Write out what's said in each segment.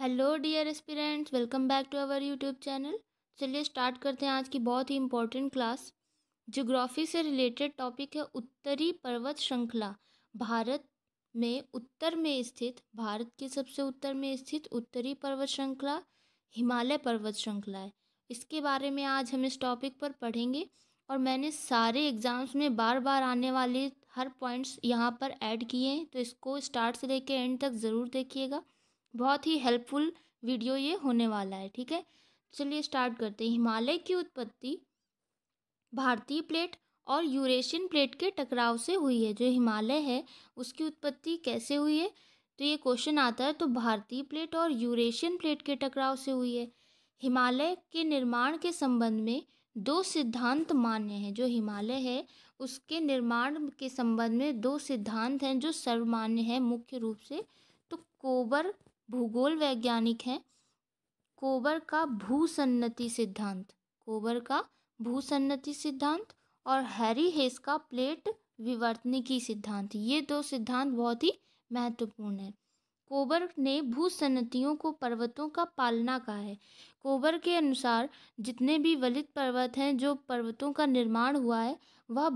Hello dear aspirants, welcome back to our YouTube channel. चलिए start करते हैं आज की बहुत ही इम्पोर्टेंट क्लास। ज्योग्राफी से रिलेटेड टॉपिक है उत्तरी पर्वत श्रृंखला। भारत में उत्तर में स्थित, भारत के सबसे उत्तर में स्थित उत्तरी पर्वत श्रृंखला हिमालय पर्वत श्रृंखला है। इसके बारे में आज हम इस टॉपिक पर पढ़ेंगे और मैंने सारे एग्जाम्स में बार बार आने वाले हर पॉइंट्स यहाँ पर ऐड किए हैं, तो इसको स्टार्ट से लेकर एंड तक ज़रूर देखिएगा। बहुत ही हेल्पफुल वीडियो ये होने वाला है, ठीक है। चलिए स्टार्ट करते हैं। हिमालय की उत्पत्ति भारतीय प्लेट और यूरेशियन प्लेट के टकराव से हुई है। जो हिमालय है उसकी उत्पत्ति कैसे हुई है, तो ये क्वेश्चन आता है। तो भारतीय प्लेट और यूरेशियन प्लेट के टकराव से हुई है। हिमालय के निर्माण के संबंध में दो सिद्धांत मान्य हैं। जो हिमालय है उसके निर्माण के संबंध में दो सिद्धांत हैं जो सर्वमान्य हैं मुख्य रूप से। तो कोबर भूगोल वैज्ञानिक हैं। कोबर का भूसन्नति सिद्धांत, कोबर का भूसन्नति सिद्धांत और हैरी हेस का प्लेट विवर्तनिकी सिद्धांत। ये दो सिद्धांत बहुत ही महत्वपूर्ण है। कोबर ने भूसन्नतियों को पर्वतों का पालना कहा है। कोबर के अनुसार जितने भी वलित पर्वत हैं, जो पर्वतों का निर्माण हुआ है, वह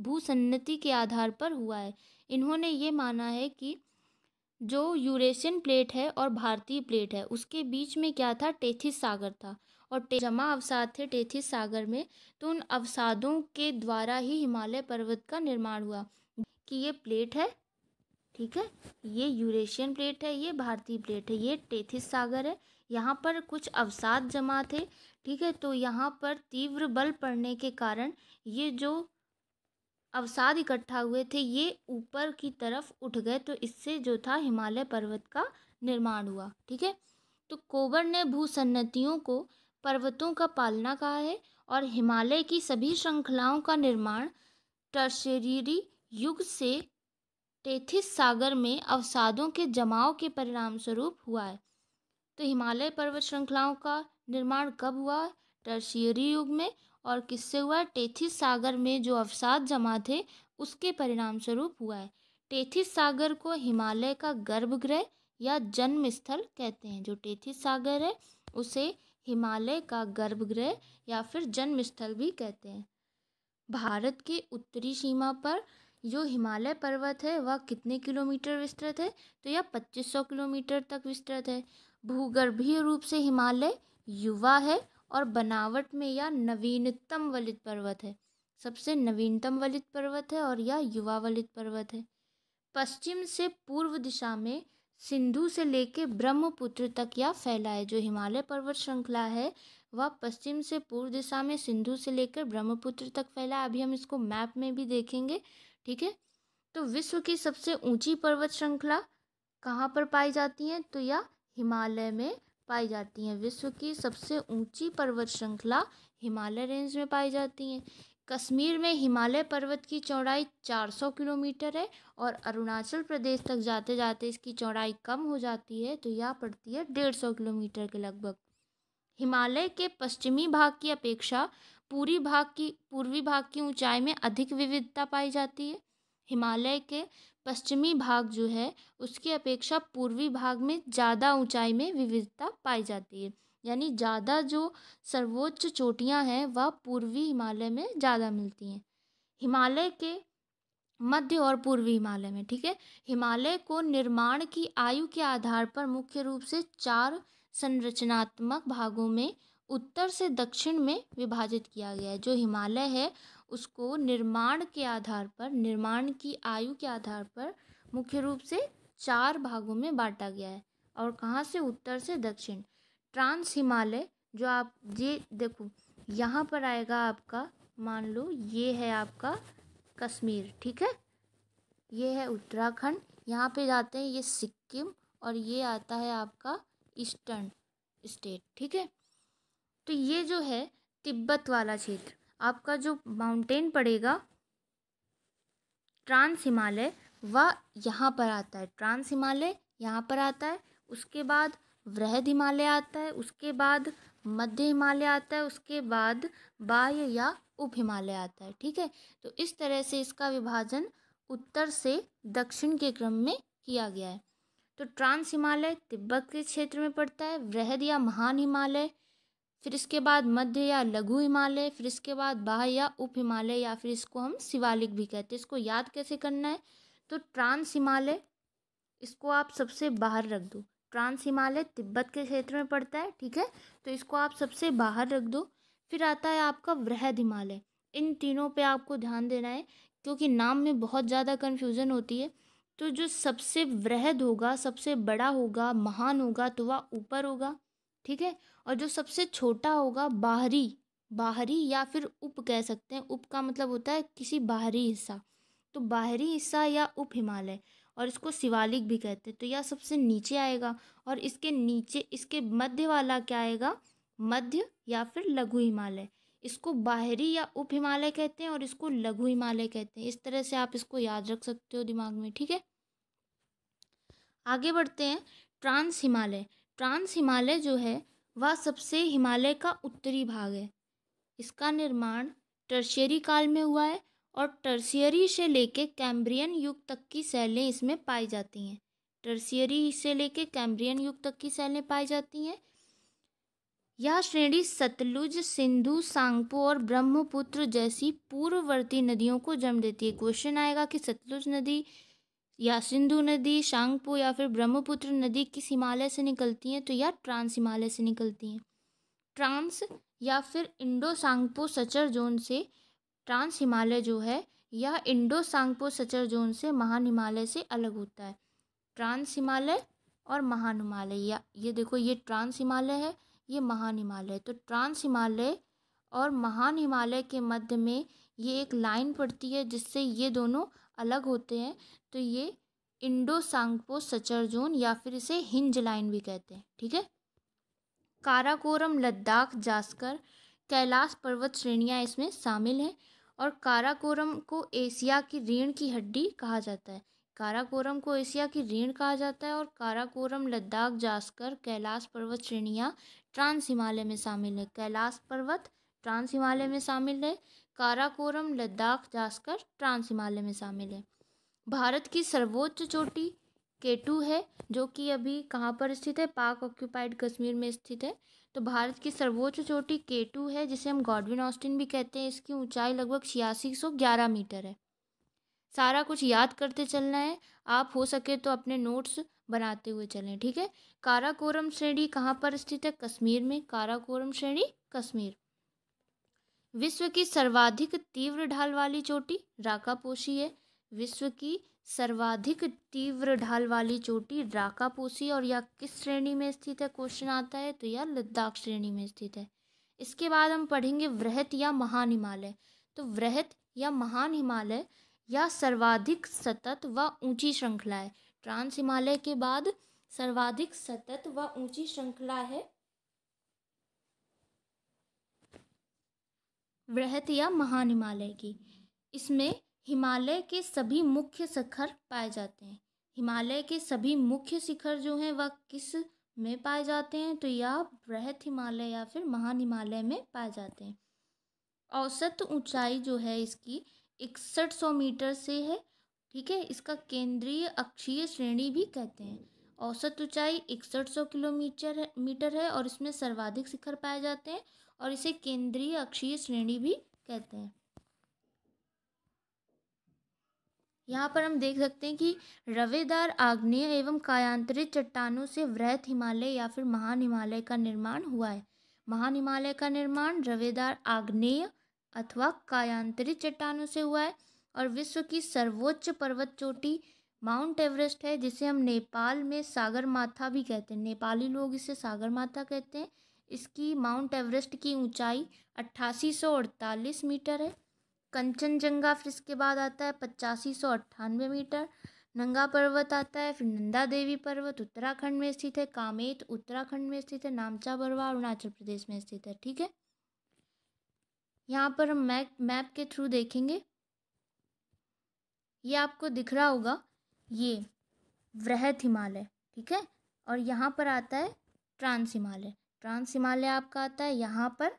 भूसन्नति के आधार पर हुआ है। इन्होंने ये माना है कि जो यूरेशियन प्लेट है और भारतीय प्लेट है उसके बीच में क्या था, टेथिस सागर था और जमा अवसाद थे टेथिस सागर में। तो उन अवसादों के द्वारा ही हिमालय पर्वत का निर्माण हुआ। कि ये प्लेट है, ठीक है, ये यूरेशियन प्लेट है, ये भारतीय प्लेट है, ये टेथिस सागर है। यहाँ पर कुछ अवसाद जमा थे, ठीक है। तो यहाँ पर तीव्र बल पड़ने के कारण ये जो अवसाद इकट्ठा हुए थे ये ऊपर की तरफ उठ गए, तो इससे जो था हिमालय पर्वत का निर्माण हुआ, ठीक है। तो कोबर ने भूसन्नतियों को पर्वतों का पालना कहा है और हिमालय की सभी श्रृंखलाओं का निर्माण टर्शियरी युग से टेथिस सागर में अवसादों के जमाव के परिणाम स्वरूप हुआ है। तो हिमालय पर्वत श्रृंखलाओं का निर्माण कब हुआ, टर्शियरी युग में। और किससे हुआ, टेथिस सागर में जो अवसाद जमा थे उसके परिणाम स्वरूप हुआ है। टेथिस सागर को हिमालय का गर्भगृह या जन्म स्थल कहते हैं। जो टेथिस सागर है उसे हिमालय का गर्भगृह या फिर जन्म स्थल भी कहते हैं। भारत के उत्तरी सीमा पर जो हिमालय पर्वत है वह कितने किलोमीटर विस्तृत है, तो यह 2500 किलोमीटर तक विस्तृत है। भूगर्भीय रूप से हिमालय युवा है और बनावट में यह नवीनतम वलित पर्वत है। सबसे नवीनतम वलित पर्वत है और यह युवा वलित पर्वत है। पश्चिम से पूर्व दिशा में सिंधु से लेकर ब्रह्मपुत्र तक यह फैला है। जो हिमालय पर्वत श्रृंखला है वह पश्चिम से पूर्व दिशा में सिंधु से लेकर ब्रह्मपुत्र तक फैला है। अभी हम इसको मैप में भी देखेंगे, ठीक है। तो विश्व की सबसे ऊंची पर्वत श्रृंखला कहाँ पर पाई जाती है, तो यह हिमालय में पाई जाती हैं। विश्व की सबसे ऊंची पर्वत श्रृंखला हिमालय रेंज में पाई जाती हैं। कश्मीर में हिमालय पर्वत की चौड़ाई 400 किलोमीटर है और अरुणाचल प्रदेश तक जाते जाते इसकी चौड़ाई कम हो जाती है, तो यह पड़ती है 150 किलोमीटर के लगभग। हिमालय के पश्चिमी भाग की अपेक्षा पूर्वी भाग की ऊंचाई में अधिक विविधता पाई जाती है। हिमालय के पश्चिमी भाग जो है उसकी अपेक्षा पूर्वी भाग में ज़्यादा ऊंचाई में विविधता पाई जाती है। यानी ज़्यादा जो सर्वोच्च चोटियां हैं वह पूर्वी हिमालय में ज़्यादा मिलती हैं। हिमालय के मध्य और पूर्वी हिमालय में, ठीक है। हिमालय को निर्माण की आयु के आधार पर मुख्य रूप से 4 संरचनात्मक भागों में उत्तर से दक्षिण में विभाजित किया गया है। जो हिमालय है उसको निर्माण के आधार पर, निर्माण की आयु के आधार पर मुख्य रूप से 4 भागों में बांटा गया है। और कहाँ से, उत्तर से दक्षिण। ट्रांस हिमालय, जो आप ये देखो यहाँ पर आएगा आपका, मान लो ये है आपका कश्मीर, ठीक है, ये है उत्तराखंड, यहाँ पे जाते हैं ये सिक्किम और ये आता है आपका ईस्टर्न स्टेट, ठीक है। तो ये जो है तिब्बत वाला क्षेत्र, आपका जो माउंटेन पड़ेगा ट्रांस हिमालय, वह यहाँ पर आता है। ट्रांस हिमालय यहाँ पर आता है, उसके बाद वृहद हिमालय आता है, उसके बाद मध्य हिमालय आता है, उसके बाद बाह्य या उप हिमालय आता है, ठीक है। तो इस तरह से इसका विभाजन उत्तर से दक्षिण के क्रम में किया गया है। तो ट्रांस हिमालय तिब्बत के क्षेत्र में पड़ता है। वृहद या महान हिमालय, फिर इसके बाद मध्य या लघु हिमालय, फिर इसके बाद बाह्य या उप हिमालय, या फिर इसको हम शिवालिक भी कहते हैं। इसको याद कैसे करना है, तो ट्रांस हिमालय इसको आप सबसे बाहर रख दो। ट्रांस हिमालय तिब्बत के क्षेत्र में पड़ता है, ठीक है, तो इसको आप सबसे बाहर रख दो। फिर आता है आपका वृहद हिमालय। इन तीनों पे आपको ध्यान देना है क्योंकि नाम में बहुत ज़्यादा कन्फ्यूज़न होती है। तो जो सबसे वृहद होगा, सबसे बड़ा होगा, महान होगा, तो वह ऊपर होगा, ठीक है। और जो सबसे छोटा होगा, बाहरी, बाहरी या फिर उप कह सकते हैं, उप का मतलब होता है किसी बाहरी हिस्सा, तो बाहरी हिस्सा या उप हिमालय, और इसको शिवालिक भी कहते हैं, तो यह सबसे नीचे आएगा। और इसके नीचे, इसके मध्य वाला क्या आएगा, मध्य या फिर लघु हिमालय। इसको बाहरी या उप हिमालय कहते हैं और इसको लघु हिमालय कहते हैं। इस तरह से आप इसको याद रख सकते हो दिमाग में, ठीक है। आगे बढ़ते हैं। ट्रांस हिमालय, ट्रांस हिमालय जो है वह सबसे हिमालय का उत्तरी भाग है। इसका निर्माण टर्शियरी काल में हुआ है और टर्शियरी से लेके कैम्ब्रियन युग तक की शैलें इसमें पाई जाती हैं। टर्शियरी से लेके कैम्ब्रियन युग तक की शैलें पाई जाती हैं। यह श्रेणी सतलुज, सिंधु, सांगपो और ब्रह्मपुत्र जैसी पूर्ववर्ती नदियों को जन्म देती है। क्वेश्चन आएगा कि सतलुज नदी या सिंधु नदी, सांगपो या फिर ब्रह्मपुत्र नदी किस हिमालय से निकलती हैं, तो यह ट्रांस हिमालय से निकलती हैं। ट्रांस या फिर इंडो सांगपो सचर जोन से ट्रांस हिमालय जो है यह इंडो सांगपो सचर जोन से महान हिमालय से अलग होता है। ट्रांस हिमालय और महान हिमालय, या ये देखो, ये ट्रांस हिमालय है, ये महान हिमालय। तो ट्रांस हिमालय और महान हिमालय के मध्य में ये एक लाइन पड़ती है जिससे ये दोनों अलग होते हैं, तो ये इंडो सांगपो सचर जोन या फिर इसे हिंज लाइन भी कहते हैं, ठीक है। काराकोरम, लद्दाख, जास्कर, कैलाश पर्वत श्रेणियां इसमें शामिल हैं। और काराकोरम को एशिया की रीढ़ की हड्डी कहा जाता है। काराकोरम को एशिया की रीढ़ कहा जाता है और काराकोरम, लद्दाख, जास्कर, कैलाश पर्वत श्रेणियां ट्रांस हिमालय में शामिल है। कैलाश पर्वत ट्रांस हिमालय में शामिल है, काराकोरम, लद्दाख, जास्कर ट्रांस हिमालय में शामिल है। भारत की सर्वोच्च चोटी केटू है, जो कि अभी कहाँ पर स्थित है, पाक ऑक्यूपाइड कश्मीर में स्थित है। तो भारत की सर्वोच्च चोटी केटू है, जिसे हम गॉडविन ऑस्टिन भी कहते हैं। इसकी ऊंचाई लगभग 8611 मीटर है। सारा कुछ याद करते चलना है, आप हो सके तो अपने नोट्स बनाते हुए चलें, ठीक है। काराकोरम श्रेणी कहाँ पर स्थित है, कश्मीर में। काराकोरम श्रेणी कश्मीर। विश्व की सर्वाधिक तीव्र ढाल वाली चोटी राकापोशी है। विश्व की सर्वाधिक तीव्र ढाल वाली चोटी राकापोशी, और यह किस श्रेणी में स्थित है, क्वेश्चन आता है, तो यह लद्दाख श्रेणी में स्थित है। इसके बाद हम पढ़ेंगे वृहत या महान हिमालय। तो वृहत या महान हिमालय यह सर्वाधिक सतत व ऊंची श्रृंखला है। ट्रांस हिमालय के बाद सर्वाधिक सतत व ऊंची श्रृंखला है वृहत या महान हिमालय की। इसमें हिमालय के सभी मुख्य शिखर पाए जाते हैं। हिमालय के सभी मुख्य शिखर जो हैं वह किस में पाए जाते हैं, तो यह वृहत हिमालय या फिर महान हिमालय में पाए जाते हैं। औसत ऊंचाई जो है इसकी 6100 मीटर से है, ठीक है। इसका केंद्रीय अक्षीय श्रेणी भी कहते हैं। औसत ऊंचाई 6100 मीटर है और इसमें सर्वाधिक शिखर पाए जाते हैं और इसे केंद्रीय अक्षीय श्रेणी भी कहते हैं। यहाँ पर हम देख सकते हैं कि रवेदार आग्नेय एवं कायांतरित चट्टानों से वृहत हिमालय या फिर महान हिमालय का निर्माण हुआ है। महान हिमालय का निर्माण रवेदार आग्नेय अथवा कायांतरित चट्टानों से हुआ है। और विश्व की सर्वोच्च पर्वत चोटी माउंट एवरेस्ट है, जिसे हम नेपाल में सागर माथा भी कहते हैं। नेपाली लोग इसे सागर माथा कहते हैं। इसकी माउंट एवरेस्ट की ऊंचाई 8848 मीटर है। कंचनजंगा फिर इसके बाद आता है 8598 मीटर। नंगा पर्वत आता है, फिर नंदा देवी पर्वत उत्तराखंड में स्थित है। कामेत उत्तराखंड में स्थित है। नामचा बरवा अरुणाचल प्रदेश में स्थित है, ठीक है। यहाँ पर हम मैप के थ्रू देखेंगे। ये आपको दिख रहा होगा, ये वृहत हिमालय, ठीक है। और यहाँ पर आता है ट्रांस हिमालय। ट्रांस हिमालय आपका आता है यहाँ पर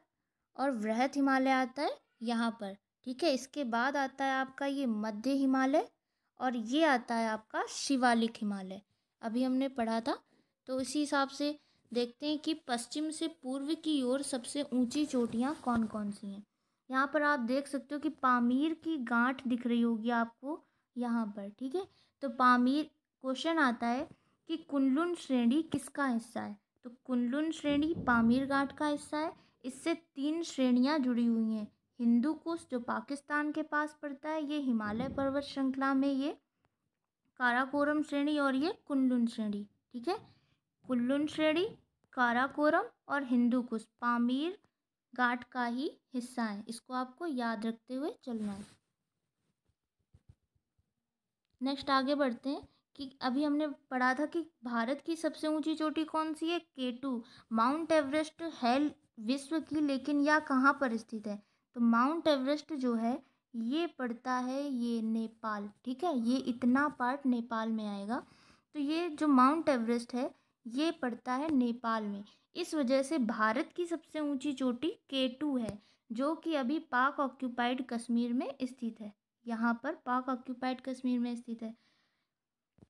और वृहत हिमालय आता है यहाँ पर, ठीक है। इसके बाद आता है आपका ये मध्य हिमालय और ये आता है आपका शिवालिक हिमालय। अभी हमने पढ़ा था। तो इसी हिसाब से देखते हैं कि पश्चिम से पूर्व की ओर सबसे ऊंची चोटियां कौन कौन सी हैं। यहाँ पर आप देख सकते हो कि पामीर की गांठ दिख रही होगी आपको यहाँ पर, ठीक है। तो पामीर, क्वेश्चन आता है कि कुनलुन श्रेणी किसका हिस्सा है। तो कुनलुन श्रेणी पामीर घाट का हिस्सा है। इससे 3 श्रेणियां जुड़ी हुई हैं। हिंदू कुश जो पाकिस्तान के पास पड़ता है, ये हिमालय पर्वत श्रृंखला में ये काराकोरम श्रेणी, और ये कुनलुन श्रेणी, ठीक है। कुनलुन श्रेणी, काराकोरम और हिंदू कुश पामीर घाट का ही हिस्सा है। इसको आपको याद रखते हुए चलना है। नेक्स्ट आगे बढ़ते हैं कि अभी हमने पढ़ा था कि भारत की सबसे ऊंची चोटी कौन सी है, K2। माउंट एवरेस्ट है विश्व की, लेकिन यह कहाँ पर स्थित है। तो माउंट एवरेस्ट जो है ये पड़ता है ये नेपाल, ठीक है। ये इतना पार्ट नेपाल में आएगा। तो ये जो माउंट एवरेस्ट है ये पड़ता है नेपाल में। इस वजह से भारत की सबसे ऊंची चोटी K2 है, जो कि अभी पाक ऑक्यूपाइड कश्मीर में स्थित है। यहाँ पर पाक ऑक्यूपाइड कश्मीर में स्थित है।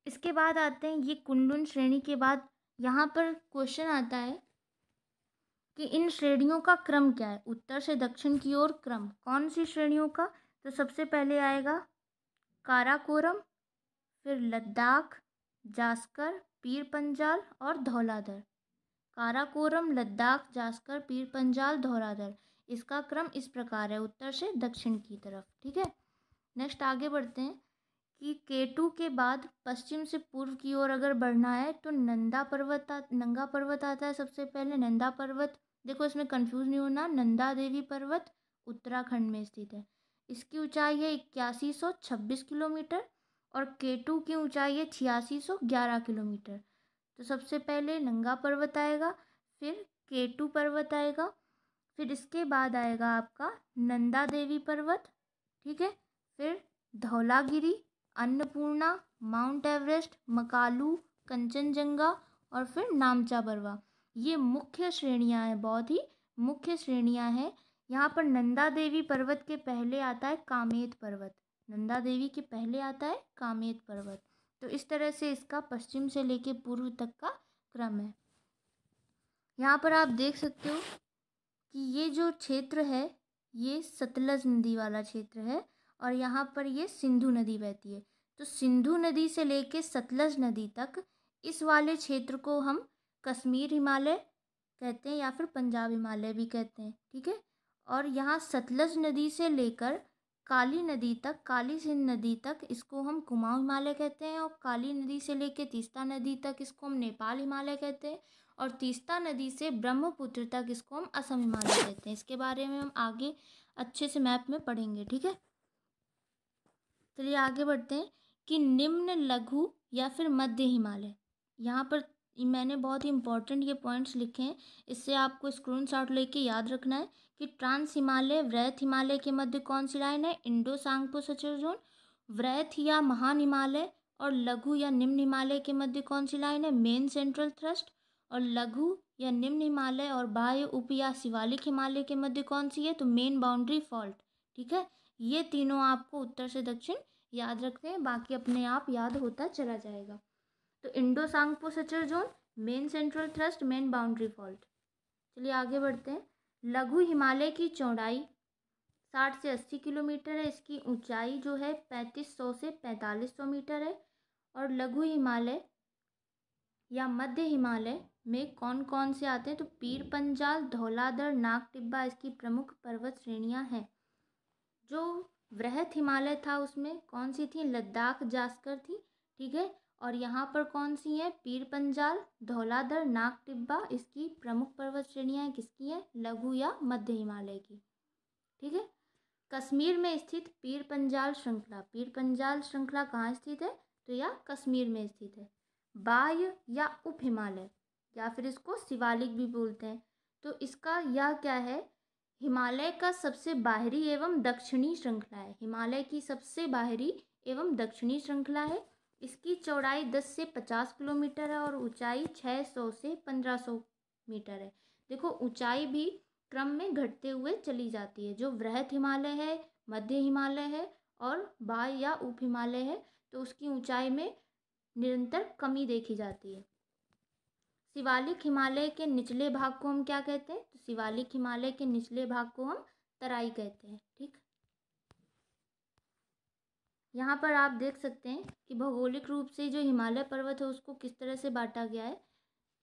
इसके बाद आते हैं ये कुनलुन श्रेणी के बाद यहाँ पर क्वेश्चन आता है कि इन श्रेणियों का क्रम क्या है, उत्तर से दक्षिण की ओर क्रम कौन सी श्रेणियों का। तो सबसे पहले आएगा काराकोरम, फिर लद्दाख, जास्कर, पीर पंजाल और धौलाधर। काराकोरम, लद्दाख, जास्कर, पीर पंजाल, धौलाधर। इसका क्रम इस प्रकार है उत्तर से दक्षिण की तरफ, ठीक है। नेक्स्ट आगे बढ़ते हैं कि K2 के बाद पश्चिम से पूर्व की ओर अगर बढ़ना है तो नंगा पर्वत आता है सबसे पहले। नंदा पर्वत, देखो इसमें कंफ्यूज नहीं होना, नंदा देवी पर्वत उत्तराखंड में स्थित है। इसकी ऊंचाई है 8126 किलोमीटर और K2 की ऊंचाई है 8611 किलोमीटर। तो सबसे पहले नंगा पर्वत आएगा, फिर K2 पर्वत आएगा, फिर इसके बाद आएगा आपका नंदा देवी पर्वत, ठीक है। फिर धौलागिरी, अन्नपूर्णा, माउंट एवरेस्ट, मकालू, कंचनजंगा और फिर नामचा बरवा। ये मुख्य श्रेणियां हैं, बहुत ही मुख्य श्रेणियां हैं। यहाँ पर नंदा देवी पर्वत के पहले आता है कामेत पर्वत। नंदा देवी के पहले आता है कामेत पर्वत। तो इस तरह से इसका पश्चिम से लेके पूर्व तक का क्रम है। यहाँ पर आप देख सकते हो कि ये जो क्षेत्र है ये सतलज नदी वाला क्षेत्र है और यहाँ पर ये सिंधु नदी बहती है। तो सिंधु नदी से लेके सतलज नदी तक इस वाले क्षेत्र को हम कश्मीर हिमालय कहते हैं या फिर पंजाब हिमालय भी कहते हैं, ठीक है। और यहाँ सतलज नदी से लेकर काली नदी तक, काली सिंध नदी तक इसको हम कुमाऊं हिमालय कहते हैं, और काली नदी से लेकर तीस्ता नदी तक इसको हम नेपाल हिमालय कहते हैं, और तीस्ता नदी से ब्रह्मपुत्र तक इसको हम असम हिमालय कहते हैं। इसके बारे में हम आगे अच्छे से मैप में पढ़ेंगे, ठीक है। चलिए आगे बढ़ते हैं कि निम्न, लघु या फिर मध्य हिमालय। यहाँ पर मैंने बहुत ही इंपॉर्टेंट ये पॉइंट्स लिखे हैं, इससे आपको स्क्रीनशॉट लेके याद रखना है कि ट्रांस हिमालय, वृहत हिमालय के मध्य कौन सी लाइन है, इंडो सांगपो सचर जोन। वृहत या महान हिमालय और लघु या निम्न हिमालय के मध्य कौन सी लाइन है, मेन सेंट्रल थ्रस्ट। और लघु या निम्न हिमालय और बाह्य उप या शिवालिक हिमालय के मध्य कौन सी है, तो मेन बाउंड्री फॉल्ट, ठीक है। ये तीनों आपको उत्तर से दक्षिण याद रखते हैं, बाकी अपने आप याद होता चला जाएगा। तो Indo Tsangpo suture zone, main central thrust, main boundary fault. चलिए आगे बढ़ते हैं। लघु हिमालय की चौड़ाई 60 से 80 किलोमीटर है। इसकी ऊंचाई जो है 3500 से 4500 मीटर है। और लघु हिमालय या मध्य हिमालय में कौन कौन से आते हैं, तो पीर पंजाल, धौलाधर, नाग टिब्बा इसकी प्रमुख पर्वत श्रेणियां हैं। जो वृहत हिमालय था उसमें कौन सी थी, लद्दाख, जास्कर थी, ठीक है। और यहाँ पर कौन सी है, पीर पंजाल, धौलाधर, नाग टिब्बा इसकी प्रमुख पर्वत श्रेणियां किसकी हैं, लघु या मध्य हिमालय की, ठीक है। कश्मीर में स्थित पीर पंजाल श्रृंखला, पीर पंजाल श्रृंखला कहाँ स्थित है, तो यह कश्मीर में स्थित है। बाह्य या उप हिमालय या फिर इसको शिवालिक भी बोलते हैं। तो इसका यह क्या है, हिमालय का सबसे बाहरी एवं दक्षिणी श्रृंखला है। हिमालय की सबसे बाहरी एवं दक्षिणी श्रृंखला है। इसकी चौड़ाई 10 से 50 किलोमीटर है और ऊंचाई 600 से 1500 मीटर है। देखो ऊंचाई भी क्रम में घटते हुए चली जाती है। जो वृहत हिमालय है, मध्य हिमालय है और बाह्य या उप हिमालय है, तो उसकी ऊंचाई में निरंतर कमी देखी जाती है। शिवालिक हिमालय के निचले भाग को हम क्या कहते हैं? तो शिवालिक हिमालय के निचले भाग को हम तराई कहते हैं। ठीक, यहाँ पर आप देख सकते हैं कि भौगोलिक रूप से जो हिमालय पर्वत है उसको किस तरह से बांटा गया है।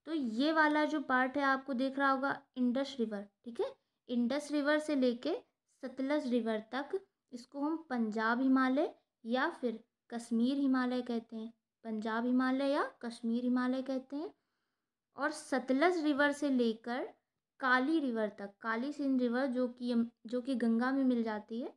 तो ये वाला जो पार्ट है आपको देख रहा होगा इंडस रिवर। ठीक है, इंडस रिवर से लेके सतलज रिवर तक इसको हम पंजाब हिमालय या फिर कश्मीर हिमालय कहते हैं। पंजाब हिमालय या कश्मीर हिमालय कहते हैं। और सतलज रिवर से लेकर काली रिवर तक, काली सिंध रिवर जो कि गंगा में मिल जाती है,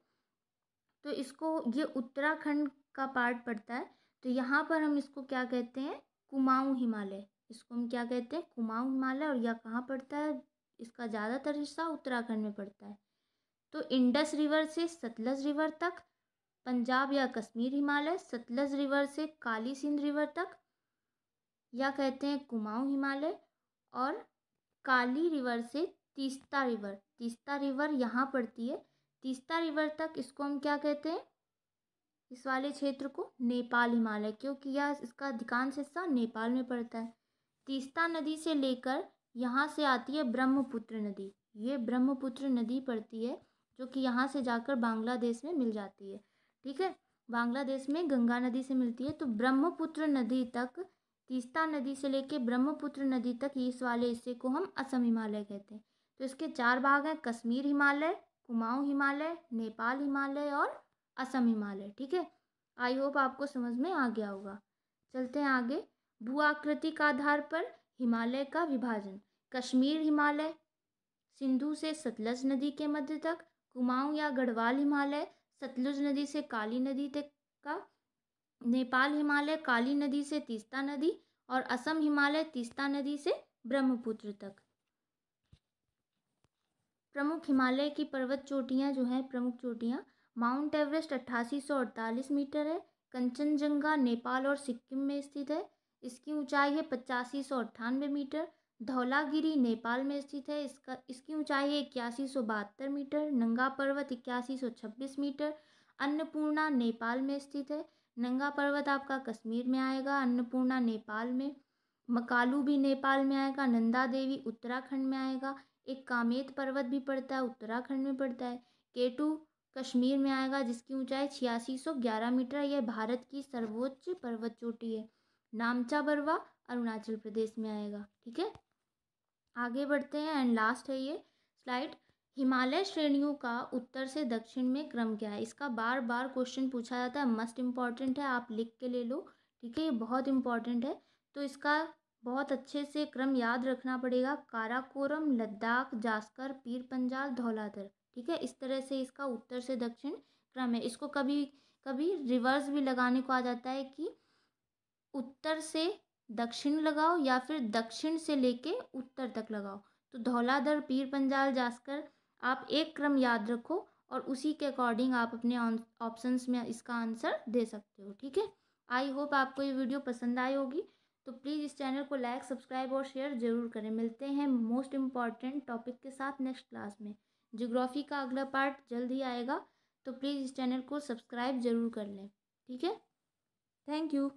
तो इसको ये उत्तराखंड का पार्ट पड़ता है। तो यहाँ पर हम इसको क्या कहते हैं? कुमाऊं हिमालय। इसको हम क्या कहते हैं? कुमाऊं हिमालय। और यह कहाँ पड़ता है? इसका ज़्यादातर हिस्सा उत्तराखंड में पड़ता है। तो इंडस रिवर से सतलज रिवर तक पंजाब या कश्मीर हिमालय, सतलज रिवर से काली सिंध रिवर तक या कहते हैं कुमाऊं हिमालय, और काली रिवर से तीस्ता रिवर, तीस्ता रिवर यहाँ पड़ती है, तीस्ता रिवर तक इसको हम क्या कहते हैं? इस वाले क्षेत्र को नेपाल हिमालय, क्योंकि यह इसका अधिकांश हिस्सा नेपाल में पड़ता है। तीस्ता नदी से लेकर यहाँ से आती है ब्रह्मपुत्र नदी। ये ब्रह्मपुत्र नदी पड़ती है जो कि यहाँ से जाकर बांग्लादेश में मिल जाती है। ठीक है, बांग्लादेश में गंगा नदी से मिलती है। तो ब्रह्मपुत्र नदी तक, तीस्ता नदी से लेकर ब्रह्मपुत्र नदी तक, इस वाले हिस्से को हम असम हिमालय कहते हैं। तो इसके 4 भाग हैं: कश्मीर हिमालय, कुमाऊं हिमालय, नेपाल हिमालय और असम हिमालय। ठीक है, आई होप आपको समझ में आ गया होगा। चलते हैं आगे। भू आकृति का आधार पर हिमालय का विभाजन: कश्मीर हिमालय सिंधु से सतलज नदी के मध्य तक, कुमाऊं या गढ़वाल हिमालय सतलुज नदी से काली नदी तक का, नेपाल हिमालय काली नदी से तीस्ता नदी, और असम हिमालय तीस्ता नदी से ब्रह्मपुत्र तक। प्रमुख हिमालय की पर्वत चोटियां जो हैं, प्रमुख चोटियां: माउंट एवरेस्ट 8848 मीटर है। कंचनजंगा नेपाल और सिक्किम में स्थित है, इसकी ऊंचाई है 8598 मीटर। धौलागिरी नेपाल में स्थित है, इसकी ऊंचाई है 8172 मीटर। नंगा पर्वत 8126 मीटर। अन्नपूर्णा नेपाल में स्थित है। नंगा पर्वत आपका कश्मीर में आएगा, अन्नपूर्णा नेपाल में। मकालू भी नेपाल में आएगा। नंदा देवी उत्तराखंड में आएगा। एक कामेत पर्वत भी पड़ता है, उत्तराखंड में पड़ता है। केटू कश्मीर में आएगा, जिसकी ऊंचाई 8611 मीटर। यह भारत की सर्वोच्च पर्वत चोटी है। नामचा बरवा अरुणाचल प्रदेश में आएगा। ठीक है, आगे बढ़ते हैं एंड लास्ट है ये स्लाइड। हिमालय श्रेणियों का उत्तर से दक्षिण में क्रम क्या है? इसका बार बार क्वेश्चन पूछा जाता है, मस्ट इम्पॉर्टेंट है, आप लिख के ले लो। ठीक है, ये बहुत इंपॉर्टेंट है, तो इसका बहुत अच्छे से क्रम याद रखना पड़ेगा। काराकोरम, लद्दाख, जास्कर, पीर पंजाल, धौलाधर। ठीक है, इस तरह से इसका उत्तर से दक्षिण क्रम है। इसको कभी कभी रिवर्स भी लगाने को आ जाता है कि उत्तर से दक्षिण लगाओ या फिर दक्षिण से लेके उत्तर तक लगाओ। तो धौलाधर, पीर पंजाल, जास्कर, आप एक क्रम याद रखो और उसी के अकॉर्डिंग आप अपने ऑप्शंस में इसका आंसर दे सकते हो। ठीक है, आई होप आपको ये वीडियो पसंद आई होगी। तो प्लीज़ इस चैनल को लाइक, सब्सक्राइब और शेयर ज़रूर करें। मिलते हैं मोस्ट इम्पॉर्टेंट टॉपिक के साथ नेक्स्ट क्लास में। ज्योग्राफी का अगला पार्ट जल्द ही आएगा, तो प्लीज़ इस चैनल को सब्सक्राइब ज़रूर कर लें। ठीक है, थैंक यू।